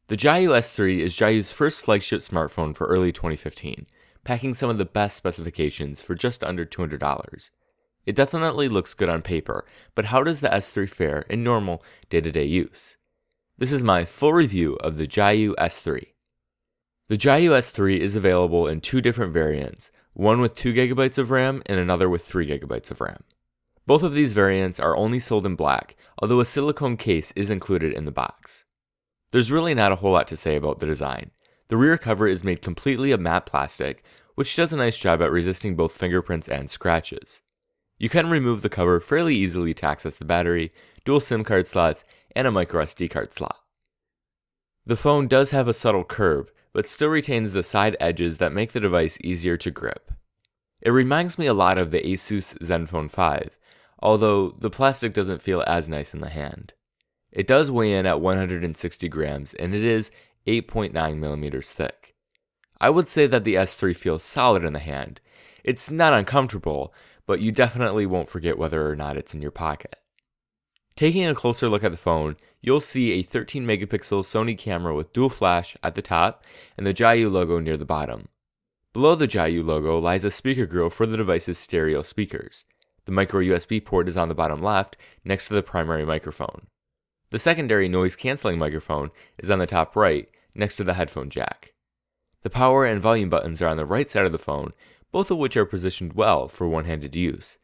The Jiayu S3 is Jiayu's first flagship smartphone for early 2015, packing some of the best specifications for just under $200. It definitely looks good on paper, but how does the S3 fare in normal day-to-day use? This is my full review of the Jiayu S3. The Jiayu S3 is available in two different variants, one with 2GB of RAM and another with 3GB of RAM. Both of these variants are only sold in black, although a silicone case is included in the box. There's really not a whole lot to say about the design. The rear cover is made completely of matte plastic, which does a nice job at resisting both fingerprints and scratches. You can remove the cover fairly easily to access the battery, dual SIM card slots, and a microSD card slot. The phone does have a subtle curve, but still retains the side edges that make the device easier to grip. It reminds me a lot of the Asus Zenfone 5, although the plastic doesn't feel as nice in the hand. It does weigh in at 160 grams, and it is 8.9 millimeters thick. I would say that the S3 feels solid in the hand. It's not uncomfortable, but you definitely won't forget whether or not it's in your pocket. Taking a closer look at the phone, you'll see a 13 megapixel Sony camera with dual flash at the top and the Jiayu logo near the bottom. Below the Jiayu logo lies a speaker grill for the device's stereo speakers. The micro USB port is on the bottom left, next to the primary microphone. The secondary noise-canceling microphone is on the top right, next to the headphone jack. The power and volume buttons are on the right side of the phone, both of which are positioned well for one-handed use.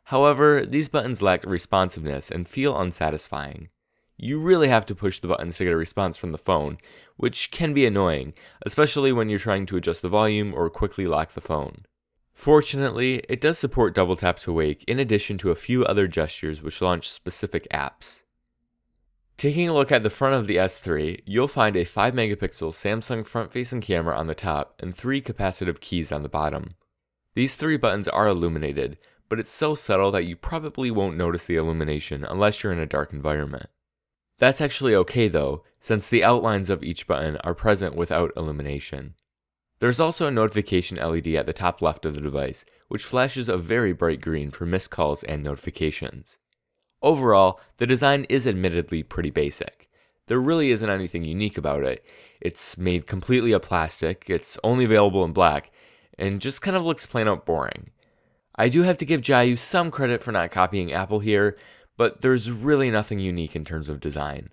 However, these buttons lack responsiveness and feel unsatisfying. You really have to push the buttons to get a response from the phone, which can be annoying, especially when you're trying to adjust the volume or quickly lock the phone. Fortunately, it does support double tap to wake in addition to a few other gestures which launch specific apps. Taking a look at the front of the S3, you'll find a 5 megapixel Samsung front-facing camera on the top and 3 capacitive keys on the bottom. These 3 buttons are illuminated, but it's so subtle that you probably won't notice the illumination unless you're in a dark environment. That's actually okay though, since the outlines of each button are present without illumination. There's also a notification LED at the top left of the device, which flashes a very bright green for missed calls and notifications. Overall, the design is admittedly pretty basic. There really isn't anything unique about it. It's made completely of plastic, it's only available in black, and just kind of looks plain out boring. I do have to give Jiayu some credit for not copying Apple here, but there's really nothing unique in terms of design.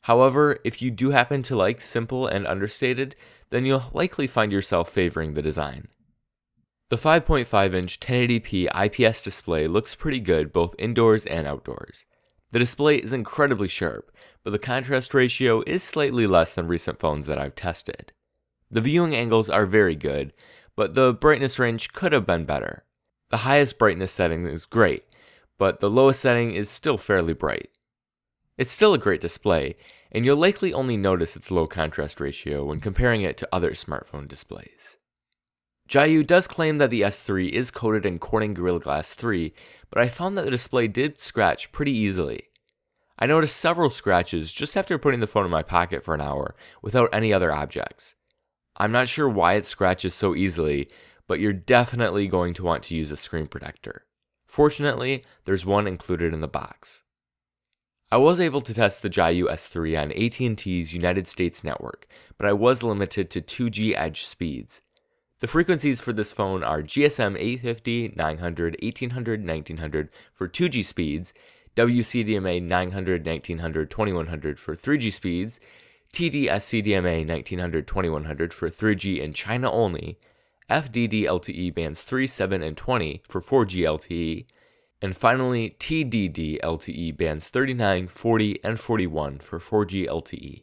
However, if you do happen to like simple and understated, then you'll likely find yourself favoring the design. The 5.5-inch 1080p IPS display looks pretty good both indoors and outdoors. The display is incredibly sharp, but the contrast ratio is slightly less than recent phones that I've tested. The viewing angles are very good, but the brightness range could have been better. The highest brightness setting is great, but the lowest setting is still fairly bright. It's still a great display, and you'll likely only notice its low contrast ratio when comparing it to other smartphone displays. Jiayu does claim that the S3 is coated in Corning Gorilla Glass 3, but I found that the display did scratch pretty easily. I noticed several scratches just after putting the phone in my pocket for an hour without any other objects. I'm not sure why it scratches so easily, but you're definitely going to want to use a screen protector. Fortunately, there's one included in the box. I was able to test the Jiayu S3 on AT&T's United States network, but I was limited to 2G edge speeds. The frequencies for this phone are GSM 850, 900, 1800, 1900 for 2G speeds, WCDMA 900, 1900, 2100 for 3G speeds, TD-SCDMA 1900, 2100 for 3G in China only, FDD LTE bands 3, 7, and 20 for 4G LTE, and finally TDD LTE bands 39, 40, and 41 for 4G LTE.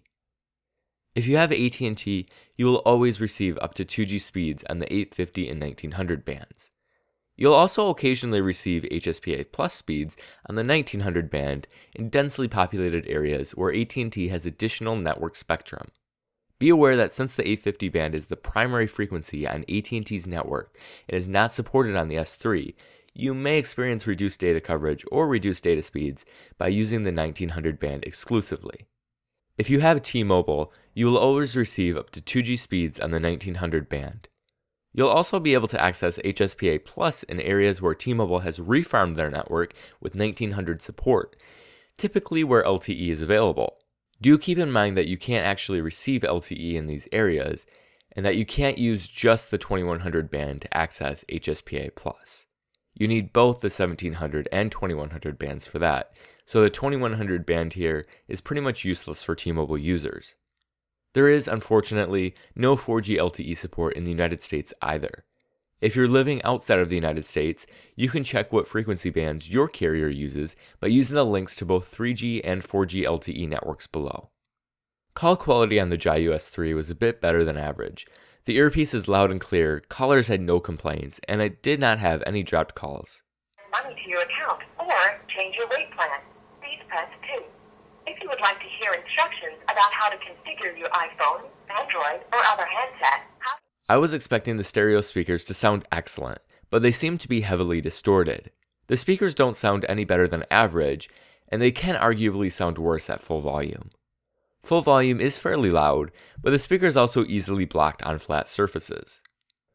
If you have AT&T, you will always receive up to 2G speeds on the 850 and 1900 bands. You'll also occasionally receive HSPA Plus speeds on the 1900 band in densely populated areas where AT&T has additional network spectrum. Be aware that since the 850 band is the primary frequency on AT&T's network and is not supported on the S3, you may experience reduced data coverage or reduced data speeds by using the 1900 band exclusively. If you have T-Mobile, you will always receive up to 2G speeds on the 1900 band. You'll also be able to access HSPA Plus in areas where T-Mobile has refarmed their network with 1900 support, typically where LTE is available. Do keep in mind that you can't actually receive LTE in these areas, and that you can't use just the 2100 band to access HSPA+. You need both the 1700 and 2100 bands for that, so the 2100 band here is pretty much useless for T-Mobile users. There is, unfortunately, no 4G LTE support in the United States either. If you're living outside of the United States, you can check what frequency bands your carrier uses by using the links to both 3G and 4G LTE networks below. Call quality on the Jiayu S3 was a bit better than average. The earpiece is loud and clear, callers had no complaints, and I did not have any dropped calls. Money to your account or change your rate plan. Please press 2. If you would like to hear instructions about how to configure your iPhone, Android, or other handset, I was expecting the stereo speakers to sound excellent, but they seem to be heavily distorted. The speakers don't sound any better than average, and they can arguably sound worse at full volume. Full volume is fairly loud, but the speaker is also easily blocked on flat surfaces.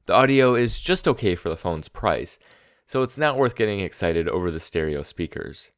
The audio is just okay for the phone's price, so it's not worth getting excited over the stereo speakers.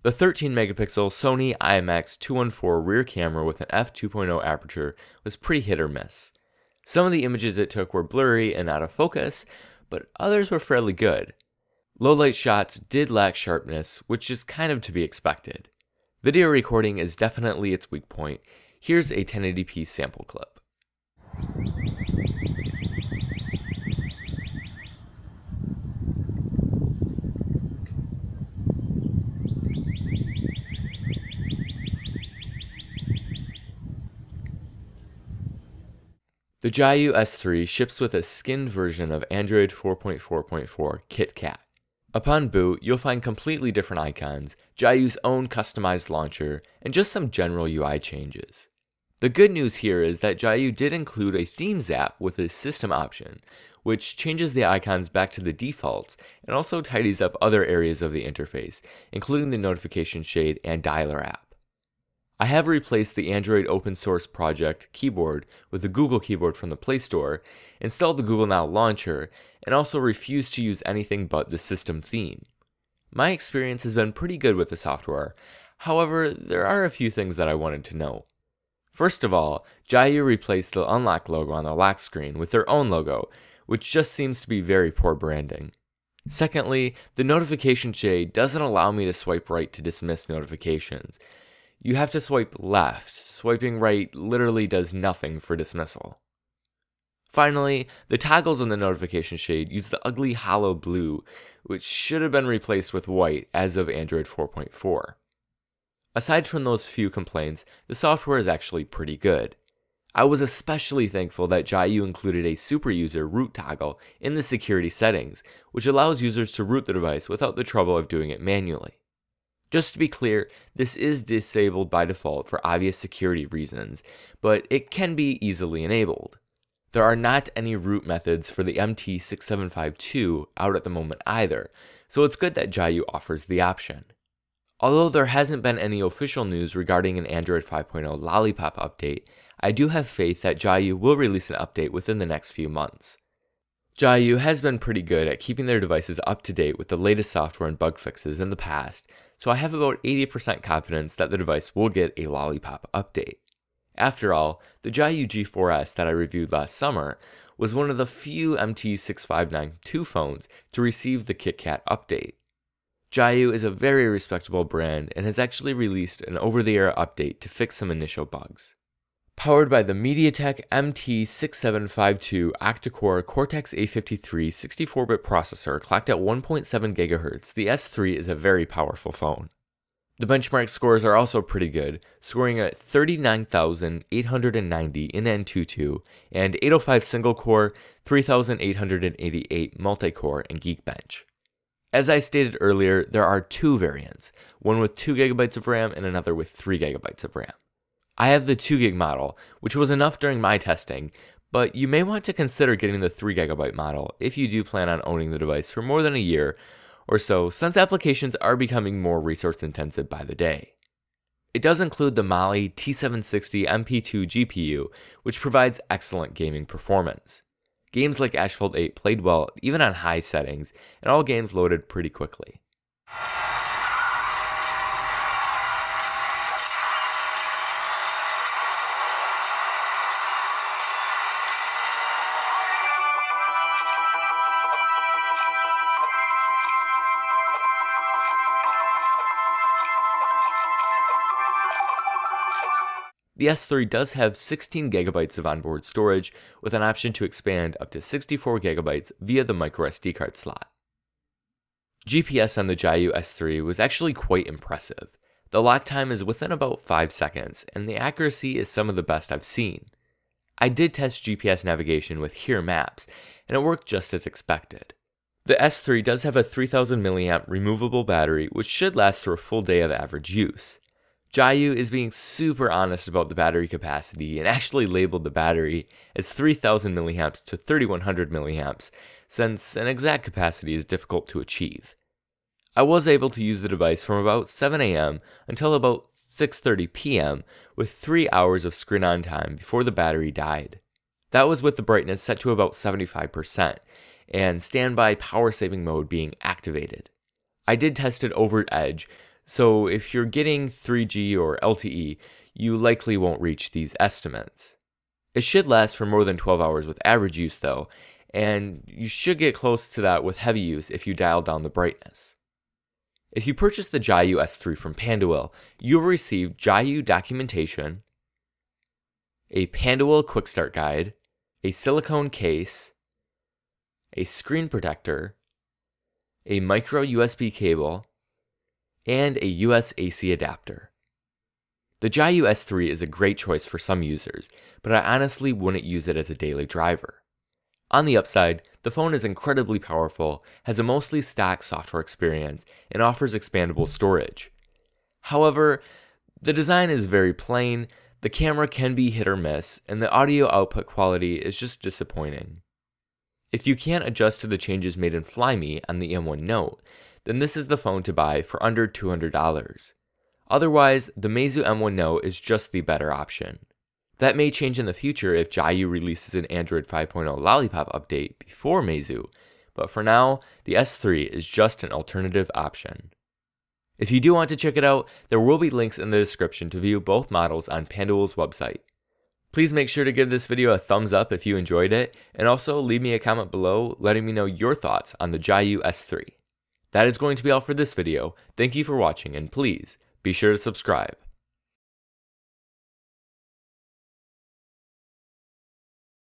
The 13 megapixel Sony IMX214 rear camera with an f2.0 aperture was pretty hit or miss. Some of the images it took were blurry and out of focus, but others were fairly good. Low light shots did lack sharpness, which is kind of to be expected. Video recording is definitely its weak point. Here's a 1080p sample clip. The Jiayu S3 ships with a skinned version of Android 4.4.4 KitKat. Upon boot, you'll find completely different icons, Jiayu's own customized launcher, and just some general UI changes. The good news here is that Jiayu did include a Themes app with a system option, which changes the icons back to the defaults and also tidies up other areas of the interface, including the notification shade and dialer app. I have replaced the Android open source project keyboard with the Google keyboard from the Play Store, installed the Google Now launcher, and also refused to use anything but the system theme. My experience has been pretty good with the software, however, there are a few things that I wanted to know. First of all, Jiayu replaced the unlock logo on the lock screen with their own logo, which just seems to be very poor branding. Secondly, the notification shade doesn't allow me to swipe right to dismiss notifications. You have to swipe left. Swiping right literally does nothing for dismissal. Finally, the toggles on the notification shade use the ugly hollow blue, which should have been replaced with white as of Android 4.4. Aside from those few complaints, the software is actually pretty good. I was especially thankful that Jiayu included a super user root toggle in the security settings, which allows users to root the device without the trouble of doing it manually. Just to be clear, this is disabled by default for obvious security reasons, but it can be easily enabled. There are not any root methods for the MT6752 out at the moment either, so it's good that Jiayu offers the option. Although there hasn't been any official news regarding an Android 5.0 Lollipop update, I do have faith that Jiayu will release an update within the next few months. Jiayu has been pretty good at keeping their devices up to date with the latest software and bug fixes in the past, so I have about 80% confidence that the device will get a Lollipop update. After all, the Jiayu G4S that I reviewed last summer was one of the few MT6592 phones to receive the KitKat update. Jiayu is a very respectable brand and has actually released an over-the-air update to fix some initial bugs. Powered by the MediaTek MT6752 octa-core Cortex-A53 64-bit processor clocked at 1.7 GHz, the S3 is a very powerful phone. The benchmark scores are also pretty good, scoring at 39,890 in Antutu and 805 single-core, 3,888 multi-core in Geekbench. As I stated earlier, there are two variants, one with 2 GB of RAM and another with 3 GB of RAM. I have the 2GB model, which was enough during my testing, but you may want to consider getting the 3GB model if you do plan on owning the device for more than a year, or so, since applications are becoming more resource intensive by the day. It does include the Mali T760 MP2 GPU, which provides excellent gaming performance. Games like Asphalt 8 played well even on high settings, and all games loaded pretty quickly. The S3 does have 16 GB of onboard storage, with an option to expand up to 64 GB via the microSD card slot. GPS on the Jiayu S3 was actually quite impressive. The lock time is within about 5 seconds, and the accuracy is some of the best I've seen. I did test GPS navigation with Here Maps, and it worked just as expected. The S3 does have a 3000 mAh removable battery, which should last through a full day of average use. Jiayu is being super honest about the battery capacity and actually labeled the battery as 3000 mAh to 3100 mAh, since an exact capacity is difficult to achieve. I was able to use the device from about 7 a.m. until about 6:30 p.m. with 3 hours of screen on time before the battery died. That was with the brightness set to about 75% and standby power saving mode being activated. I did test it over Edge, so if you're getting 3G or LTE, you likely won't reach these estimates. It should last for more than 12 hours with average use though, and you should get close to that with heavy use if you dial down the brightness. If you purchase the Jiayu S3 from Panduil, you'll receive Jiayu documentation, a Panduil Quick Start Guide, a silicone case, a screen protector, a micro USB cable, and a US AC adapter. The Jiayu S3 is a great choice for some users, but I honestly wouldn't use it as a daily driver. On the upside, the phone is incredibly powerful, has a mostly stock software experience, and offers expandable storage. However, the design is very plain, the camera can be hit or miss, and the audio output quality is just disappointing. If you can't adjust to the changes made in Flyme on the M1 Note, then this is the phone to buy for under $200. Otherwise, the Meizu M1 Note is just the better option. That may change in the future if Jiayu releases an Android 5.0 Lollipop update before Meizu, but for now, the S3 is just an alternative option. If you do want to check it out, there will be links in the description to view both models on Panduil's website. Please make sure to give this video a thumbs up if you enjoyed it, and also leave me a comment below letting me know your thoughts on the Jiayu S3. That is going to be all for this video. Thank you for watching, and please be sure to subscribe.